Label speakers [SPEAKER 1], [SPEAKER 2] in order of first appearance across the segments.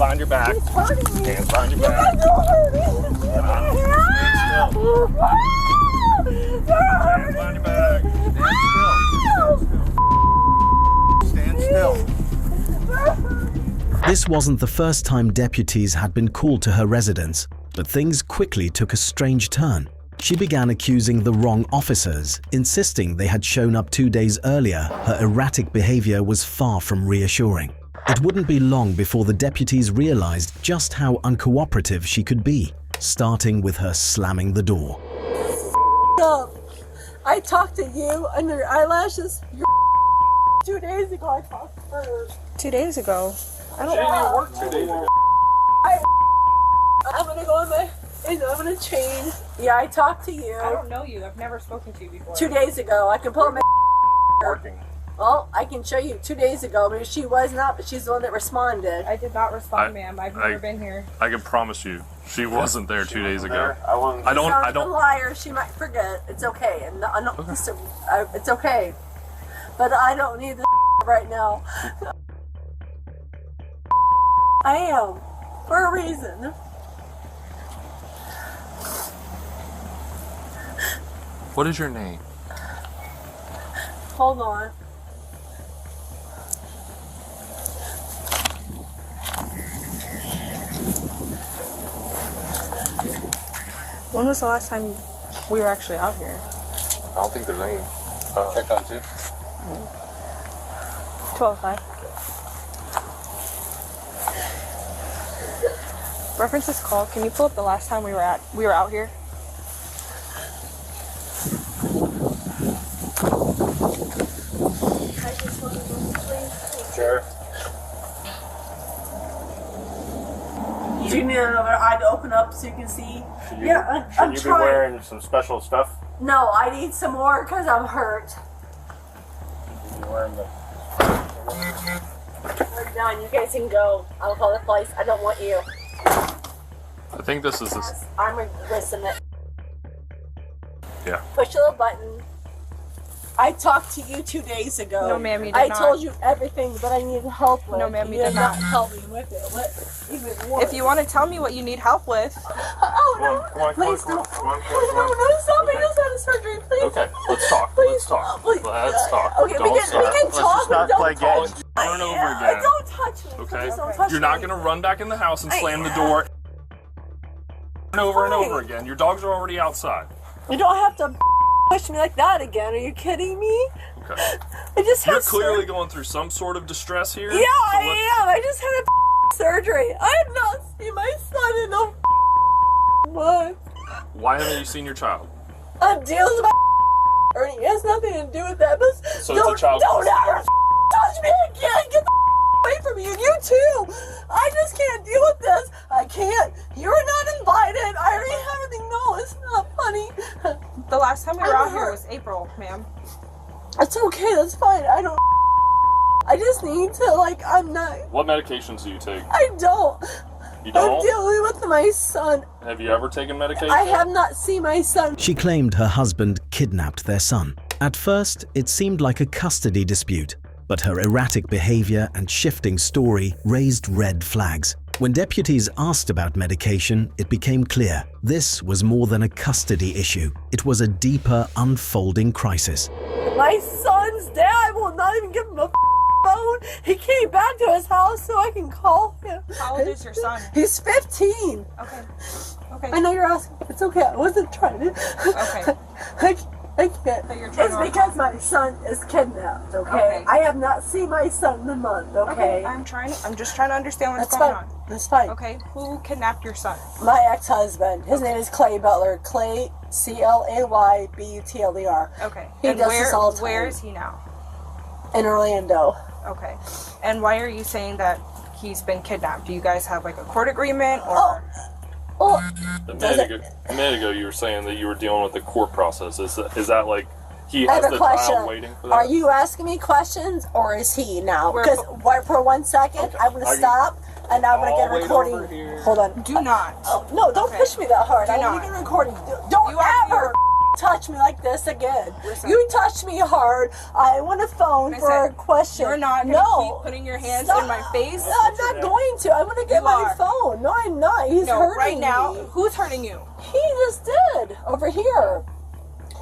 [SPEAKER 1] behind your back.
[SPEAKER 2] He's hurting me.
[SPEAKER 1] Hands behind your
[SPEAKER 2] You
[SPEAKER 1] back.
[SPEAKER 2] guys are hurting me.
[SPEAKER 1] Hands behind your back. Stand still.
[SPEAKER 3] This wasn't the first time deputies had been called to her residence, but things quickly took a strange turn. She began accusing the wrong officers, insisting they had shown up 2 days earlier. Her erratic behavior was far from reassuring. It wouldn't be long before the deputies realized just how uncooperative she could be, starting with her slamming the door.
[SPEAKER 2] I talked to you under your eyelashes. 2 days ago I talked to her.
[SPEAKER 4] 2 days ago?
[SPEAKER 1] I don't even work 2 days ago.
[SPEAKER 2] I'm gonna go in my, I'm gonna change. Yeah, I talked to you.
[SPEAKER 4] I don't know you. I've never spoken to you before.
[SPEAKER 2] 2 days ago. I can pull up my
[SPEAKER 1] Working.
[SPEAKER 2] Well, I can show you 2 days ago. Maybe she was not, but she's the one that responded.
[SPEAKER 4] I did not respond, ma'am. I've never been here.
[SPEAKER 1] I can promise you, she wasn't there 2 days ago.
[SPEAKER 2] Sounds a liar. She might forget. It's okay. And it's okay. But I don't need this right now. I am. For a reason.
[SPEAKER 1] What is your name?
[SPEAKER 2] Hold on.
[SPEAKER 4] When was the last time we were actually out here?
[SPEAKER 1] I don't think there's any. Check on 2.
[SPEAKER 4] 12:05. Reference this call. Can you pull up the last time we were out here?
[SPEAKER 1] Sure.
[SPEAKER 2] Do you need another eye to open up so you can see?
[SPEAKER 1] Should
[SPEAKER 2] I'm
[SPEAKER 1] you be
[SPEAKER 2] trying.
[SPEAKER 1] wearing some special stuff?
[SPEAKER 2] No, I need some more because I'm hurt.
[SPEAKER 1] You're wearing the...
[SPEAKER 2] We're done. You guys can go. I'll call the police. I don't want you.
[SPEAKER 1] I think this is this.
[SPEAKER 2] I'm listen it.
[SPEAKER 1] Yeah.
[SPEAKER 2] Push a little button. I talked to you 2 days ago.
[SPEAKER 4] No, ma'am, you did
[SPEAKER 2] I
[SPEAKER 4] not.
[SPEAKER 2] told you everything that I needed help with.
[SPEAKER 4] No, ma'am, you
[SPEAKER 2] did
[SPEAKER 4] did not.
[SPEAKER 2] help me with it. Even worse.
[SPEAKER 4] If you want to tell me what you need help with.
[SPEAKER 2] Oh, no. Please don't. No, stop. I just had a surgery. Please.
[SPEAKER 1] Okay, let's talk.
[SPEAKER 2] Please.
[SPEAKER 1] Let's talk.
[SPEAKER 2] Please.
[SPEAKER 1] Let's talk.
[SPEAKER 2] Okay, we can talk.
[SPEAKER 1] Let's just not
[SPEAKER 2] Don't
[SPEAKER 1] play
[SPEAKER 2] touch
[SPEAKER 1] games.
[SPEAKER 2] me.
[SPEAKER 1] Over and over again.
[SPEAKER 2] Don't touch me.
[SPEAKER 1] Okay?
[SPEAKER 2] Please don't touch
[SPEAKER 1] You're not
[SPEAKER 2] me.
[SPEAKER 1] going to run back in the house and slam the door over and over again. Your dogs are already outside.
[SPEAKER 2] You don't have to push me like that again. Are you kidding me?
[SPEAKER 1] Okay.
[SPEAKER 2] I just had
[SPEAKER 1] You're clearly going through some sort of distress here.
[SPEAKER 2] Yeah, I am. I just had a surgery. I have not seen my son in a month.
[SPEAKER 1] Why haven't you seen your child?
[SPEAKER 2] I'm dealing with my Ernie. It has nothing to do with that. But
[SPEAKER 1] So it's a child.
[SPEAKER 2] Don't ever touch me again. Get the away from me. And you too. I just can't deal with this. I can't. You're not invited. I already have everything. No, it's not funny.
[SPEAKER 4] The last time we were out here was April, ma'am.
[SPEAKER 2] It's okay. That's fine. I just need to, I'm not.
[SPEAKER 1] What medications do you take?
[SPEAKER 2] I don't.
[SPEAKER 1] You
[SPEAKER 2] I'm
[SPEAKER 1] don't?
[SPEAKER 2] dealing with my son.
[SPEAKER 1] Have you ever taken medication?
[SPEAKER 2] I have not seen my son.
[SPEAKER 3] She claimed her husband kidnapped their son. At first, it seemed like a custody dispute, but her erratic behavior and shifting story raised red flags. When deputies asked about medication, it became clear this was more than a custody issue. It was a deeper, unfolding crisis.
[SPEAKER 2] My son's dead. I will not even give him a phone. He came back to his house so I can call him.
[SPEAKER 4] How old is your son?
[SPEAKER 2] He's 15.
[SPEAKER 4] Okay. Okay.
[SPEAKER 2] I know you're asking. It's okay. I wasn't trying to.
[SPEAKER 4] Okay.
[SPEAKER 2] I can't.
[SPEAKER 4] So you're trying
[SPEAKER 2] It's
[SPEAKER 4] to-
[SPEAKER 2] because my son is kidnapped, okay?
[SPEAKER 4] Okay.
[SPEAKER 2] I have not seen my son in a month, okay?
[SPEAKER 4] I'm just trying to understand what's
[SPEAKER 2] That's
[SPEAKER 4] going
[SPEAKER 2] fine.
[SPEAKER 4] on.
[SPEAKER 2] That's fine.
[SPEAKER 4] Okay, who kidnapped your son?
[SPEAKER 2] My ex-husband. His name is Clay Butler. Clay, ClayButler.
[SPEAKER 4] Okay.
[SPEAKER 2] He
[SPEAKER 4] and
[SPEAKER 2] does this all the time.
[SPEAKER 4] where is he now?
[SPEAKER 2] In Orlando.
[SPEAKER 4] Okay. And why are you saying that he's been kidnapped? Do you guys have a court agreement or?
[SPEAKER 2] Oh,
[SPEAKER 1] A minute ago, you were saying that you were dealing with the court process. Is that like he
[SPEAKER 2] I
[SPEAKER 1] has
[SPEAKER 2] have a
[SPEAKER 1] the
[SPEAKER 2] question.
[SPEAKER 1] child waiting for that?
[SPEAKER 2] Are you asking me questions or is he now?
[SPEAKER 4] We're-
[SPEAKER 2] Because for 1 second,
[SPEAKER 1] Okay.
[SPEAKER 2] I'm going to
[SPEAKER 1] Are you-
[SPEAKER 2] stop and I'm going to get a
[SPEAKER 1] I'll wait
[SPEAKER 2] recording.
[SPEAKER 1] over here.
[SPEAKER 2] Hold on.
[SPEAKER 4] Do not.
[SPEAKER 2] Oh, no, don't
[SPEAKER 4] Okay.
[SPEAKER 2] push me that hard.
[SPEAKER 4] Do
[SPEAKER 2] I
[SPEAKER 4] not.
[SPEAKER 2] want to get a recording. Don't
[SPEAKER 4] You are-
[SPEAKER 2] ever touch me like this again. You touched me hard. I want a phone for a question.
[SPEAKER 4] You're not going to keep putting your hands in my face.
[SPEAKER 2] I'm not going to. I'm going to get my phone. No, I'm not. He's hurting
[SPEAKER 4] right now.
[SPEAKER 2] me.
[SPEAKER 4] Who's hurting you?
[SPEAKER 2] He just did. Over here.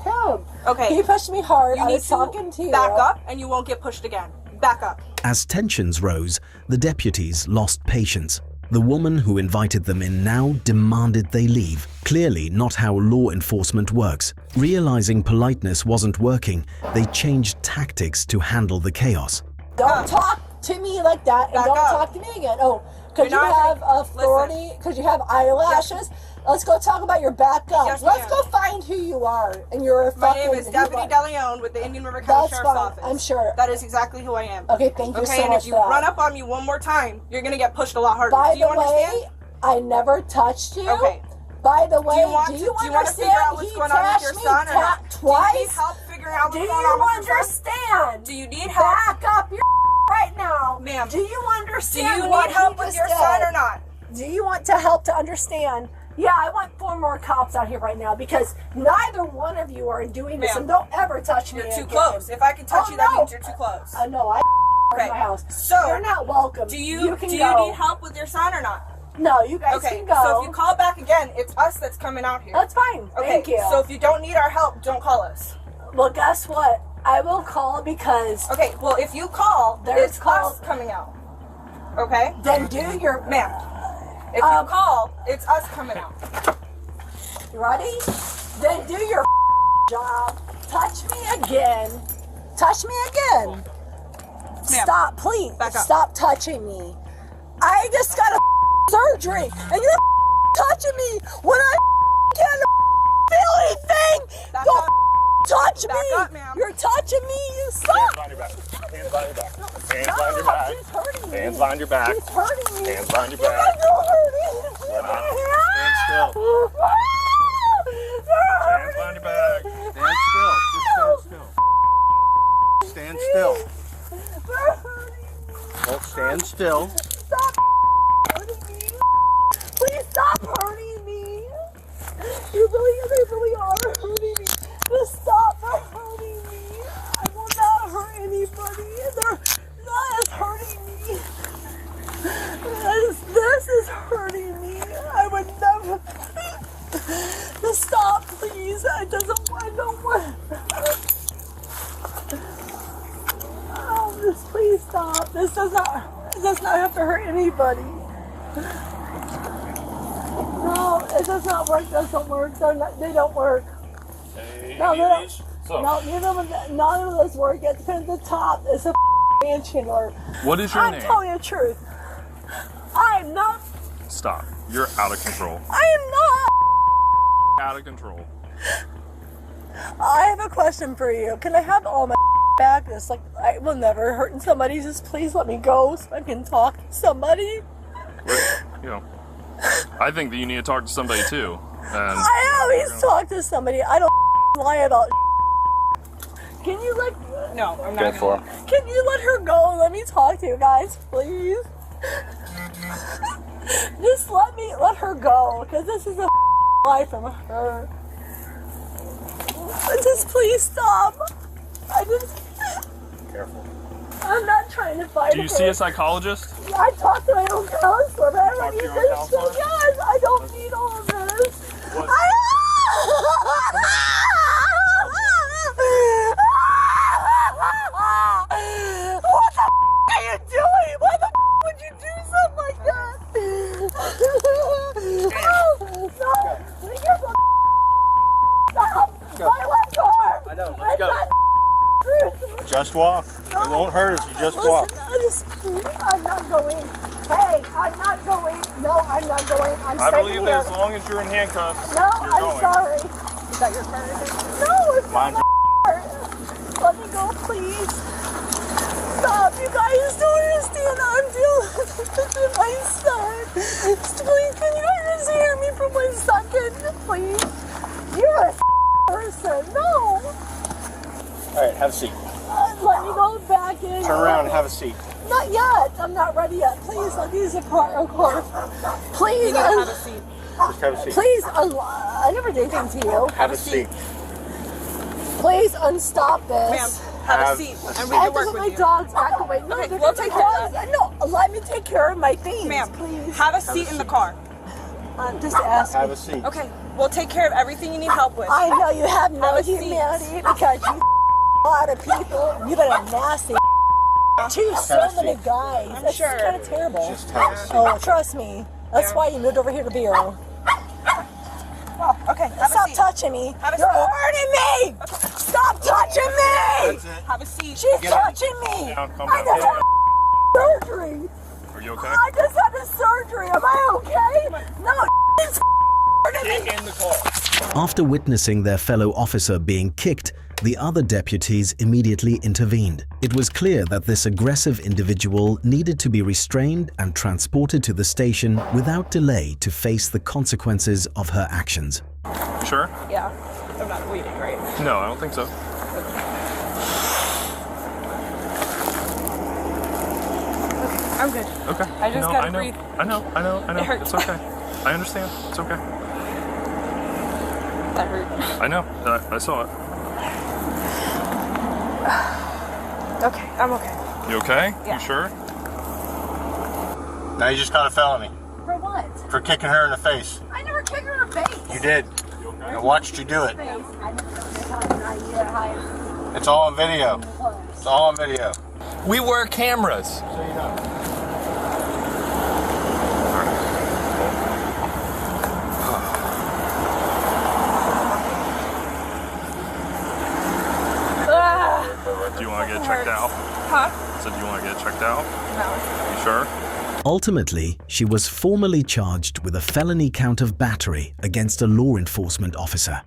[SPEAKER 2] Him.
[SPEAKER 4] Okay.
[SPEAKER 2] He pushed me hard.
[SPEAKER 4] You
[SPEAKER 2] I
[SPEAKER 4] need
[SPEAKER 2] was talking to you.
[SPEAKER 4] Back up and you won't get pushed again. Back up.
[SPEAKER 3] As tensions rose, the deputies lost patience. The woman who invited them in now demanded they leave, clearly not how law enforcement works. Realizing politeness wasn't working, they changed tactics to handle the chaos.
[SPEAKER 2] Don't talk to me like that, and don't talk to me again. Oh, because you have authority, because you have eyelashes. Let's go talk about your backup.
[SPEAKER 4] Yes,
[SPEAKER 2] Let's go find who you are. And you're
[SPEAKER 4] My name is Deputy DeLeon with the Indian River County Sheriff's Office.
[SPEAKER 2] I'm sure.
[SPEAKER 4] That is exactly who I am.
[SPEAKER 2] Okay, thank you so much.
[SPEAKER 4] Okay, and if you run up on me one more time, you're going to get pushed a lot harder.
[SPEAKER 2] By
[SPEAKER 4] do you
[SPEAKER 2] the
[SPEAKER 4] understand?
[SPEAKER 2] way, I never touched you.
[SPEAKER 4] Okay.
[SPEAKER 2] By the way,
[SPEAKER 4] do you want to figure out what's going on with your son or not?
[SPEAKER 2] Twice?
[SPEAKER 4] Do you need help figuring out what's going on with your son?
[SPEAKER 2] understand?
[SPEAKER 4] Do you need help?
[SPEAKER 2] Back up your right now.
[SPEAKER 4] Ma'am.
[SPEAKER 2] Do you understand?
[SPEAKER 4] Do you need help with your son or not?
[SPEAKER 2] Do you want to help to understand? Yeah, I want 4 more cops out here right now because neither one of you are doing this, and don't ever touch me.
[SPEAKER 4] You're too close. If I can touch you, that means you're too close.
[SPEAKER 2] No, I in my house.
[SPEAKER 4] So
[SPEAKER 2] you're not welcome.
[SPEAKER 4] Do you need help with your son or not?
[SPEAKER 2] No, you guys can go.
[SPEAKER 4] So if you call back again, it's us that's coming out here.
[SPEAKER 2] That's fine.
[SPEAKER 4] Okay,
[SPEAKER 2] Thank you.
[SPEAKER 4] So if you don't need our help, don't call us.
[SPEAKER 2] Well, guess what? I will call because...
[SPEAKER 4] Okay, well, if you call, it's us coming out. Okay?
[SPEAKER 2] Then do your...
[SPEAKER 4] Ma'am, if you call, it's us coming out.
[SPEAKER 2] You ready? Then do your job. Touch me again. Touch me again. Stop, please.
[SPEAKER 4] Back up.
[SPEAKER 2] Stop touching me. I just got a surgery, and you're touching me when I can't feel anything.
[SPEAKER 4] Back
[SPEAKER 2] Don't
[SPEAKER 4] up.
[SPEAKER 2] touch me.
[SPEAKER 4] Back up, ma'am.
[SPEAKER 2] You're touching me. You stop.
[SPEAKER 1] Hands behind your back. Hands behind your back. Hands behind your back.
[SPEAKER 2] He's hurting me.
[SPEAKER 1] Hands behind your back.
[SPEAKER 2] He's hurting me.
[SPEAKER 1] Hands behind your
[SPEAKER 2] You
[SPEAKER 1] back.
[SPEAKER 2] guys are hurting.
[SPEAKER 1] Stand still. Hands behind your back. Stand still. Just stand still. Stand still. Well, stand still.
[SPEAKER 2] Stop hurting me. Please stop hurting me. They really are hurting me. Just stop hurting me. I will not hurt anybody. That is hurting me. This is hurting me. I would never. Just stop, please. I don't want. Oh, just please stop. This does not have to hurt anybody. No, it does not work. Doesn't work. They don't work. No, they don't.
[SPEAKER 1] So,
[SPEAKER 2] None of those work. It depends on the top. It's a mansion or.
[SPEAKER 1] what is your name?
[SPEAKER 2] I'm telling you the truth. I'm not.
[SPEAKER 1] Stop. You're out of control.
[SPEAKER 2] I am not.
[SPEAKER 1] Out of control.
[SPEAKER 2] I have a question for you. Can I have all my back? It's like I will never hurt somebody. Just please let me go so I can talk to somebody.
[SPEAKER 1] You know, I think that you need to talk to somebody too. And
[SPEAKER 2] I always talk to somebody. I don't lie about. Can you
[SPEAKER 4] No, I'm not.
[SPEAKER 2] Can you let her go and let me talk to you guys, please? Just let her go, because this is a life from her. Just please stop.
[SPEAKER 1] careful.
[SPEAKER 2] I'm not trying to fight.
[SPEAKER 1] Do you see a psychologist?
[SPEAKER 2] I talk to my own counselor, but I don't need
[SPEAKER 1] to your own
[SPEAKER 2] this shit.
[SPEAKER 1] counselor?
[SPEAKER 2] Yes, I don't need all of this.
[SPEAKER 1] What?
[SPEAKER 2] What the are you doing? Why the would you do something like that? No, you're so stop. My left arm.
[SPEAKER 1] I know, let's go.
[SPEAKER 2] Not
[SPEAKER 1] Just walk. It won't hurt us. You just walk.
[SPEAKER 2] I'm not going. Hey, I'm not going. No, I'm not going. I'm
[SPEAKER 1] I
[SPEAKER 2] staying
[SPEAKER 1] believe
[SPEAKER 2] here.
[SPEAKER 1] that as long as you're in handcuffs,
[SPEAKER 2] No,
[SPEAKER 1] you're
[SPEAKER 2] I'm
[SPEAKER 1] going.
[SPEAKER 2] sorry. Is that your car? No, it's not my car. Let me go, please. Stop. You guys don't understand. I'm dealing with my son. Please, can you guys hear me for 1 second? Please. You're a person. No.
[SPEAKER 1] All right, have a seat.
[SPEAKER 2] Let me go back in.
[SPEAKER 1] Turn around and have a seat.
[SPEAKER 2] Not yet. I'm not ready yet. Please, let me use a car. Of course. Please.
[SPEAKER 4] Have a seat.
[SPEAKER 1] Just have a seat.
[SPEAKER 2] Please. I never did anything to you.
[SPEAKER 1] Have a seat.
[SPEAKER 2] Please unstop
[SPEAKER 4] Ma'am,
[SPEAKER 2] this.
[SPEAKER 4] have a seat and we
[SPEAKER 2] I
[SPEAKER 4] can
[SPEAKER 2] have to
[SPEAKER 4] work
[SPEAKER 2] let my
[SPEAKER 4] with you.
[SPEAKER 2] dogs back away. No,
[SPEAKER 4] Okay,
[SPEAKER 2] they're
[SPEAKER 4] we'll
[SPEAKER 2] my
[SPEAKER 4] take care of
[SPEAKER 2] dogs. No, let me take care of my things,
[SPEAKER 4] Ma'am,
[SPEAKER 2] please.
[SPEAKER 4] have a seat in the car.
[SPEAKER 2] I'm just asking.
[SPEAKER 5] Have a seat.
[SPEAKER 4] Okay, we'll take care of everything you need help with.
[SPEAKER 2] I know you have no
[SPEAKER 4] Have a seat.
[SPEAKER 2] humanity because you a lot of people. You've been a nasty to so many guys.
[SPEAKER 4] I'm
[SPEAKER 2] That's
[SPEAKER 4] sure.
[SPEAKER 2] kind of terrible.
[SPEAKER 5] Just have a seat.
[SPEAKER 2] Oh, trust me. That's why you moved over here to Bureau.
[SPEAKER 4] Oh, okay, have
[SPEAKER 2] Stop
[SPEAKER 4] a seat.
[SPEAKER 2] touching me.
[SPEAKER 4] Have a
[SPEAKER 2] You're
[SPEAKER 4] seat.
[SPEAKER 2] hurting me. Stop touching me.
[SPEAKER 5] That's it.
[SPEAKER 4] Have a seat.
[SPEAKER 2] She's touching me.
[SPEAKER 1] Calm down,
[SPEAKER 2] I
[SPEAKER 1] calm
[SPEAKER 2] just
[SPEAKER 1] down.
[SPEAKER 2] had surgery.
[SPEAKER 1] Are you okay?
[SPEAKER 2] I just had a surgery. Am I okay? No, it's hurting me.
[SPEAKER 1] Get in the car.
[SPEAKER 3] After witnessing their fellow officer being kicked, the other deputies immediately intervened. It was clear that this aggressive individual needed to be restrained and transported to the station without delay to face the consequences of her actions.
[SPEAKER 1] Sure?
[SPEAKER 4] Yeah, I'm not bleeding, right?
[SPEAKER 1] No, I don't think so.
[SPEAKER 4] I'm good.
[SPEAKER 1] Okay.
[SPEAKER 4] I just
[SPEAKER 1] No,
[SPEAKER 4] gotta
[SPEAKER 1] I know.
[SPEAKER 4] breathe.
[SPEAKER 1] I know.
[SPEAKER 4] It hurts.
[SPEAKER 1] It's okay. I understand. It's okay.
[SPEAKER 4] That hurt.
[SPEAKER 1] I know. I saw it.
[SPEAKER 4] Okay, I'm okay.
[SPEAKER 1] You okay?
[SPEAKER 4] Yeah.
[SPEAKER 1] You sure?
[SPEAKER 5] Now you just got a felony
[SPEAKER 2] For what?
[SPEAKER 5] for kicking her in the face.
[SPEAKER 2] I never kicked her in the face.
[SPEAKER 5] You did. I watched you do it.
[SPEAKER 2] I never
[SPEAKER 5] It's all on video. It's all on video.
[SPEAKER 1] We wear cameras.
[SPEAKER 5] So you know.
[SPEAKER 1] Do you want to get checked out?
[SPEAKER 4] Huh?
[SPEAKER 1] So do you want to get checked out?
[SPEAKER 4] No.
[SPEAKER 1] You sure?
[SPEAKER 3] Ultimately, she was formally charged with a felony count of battery against a law enforcement officer.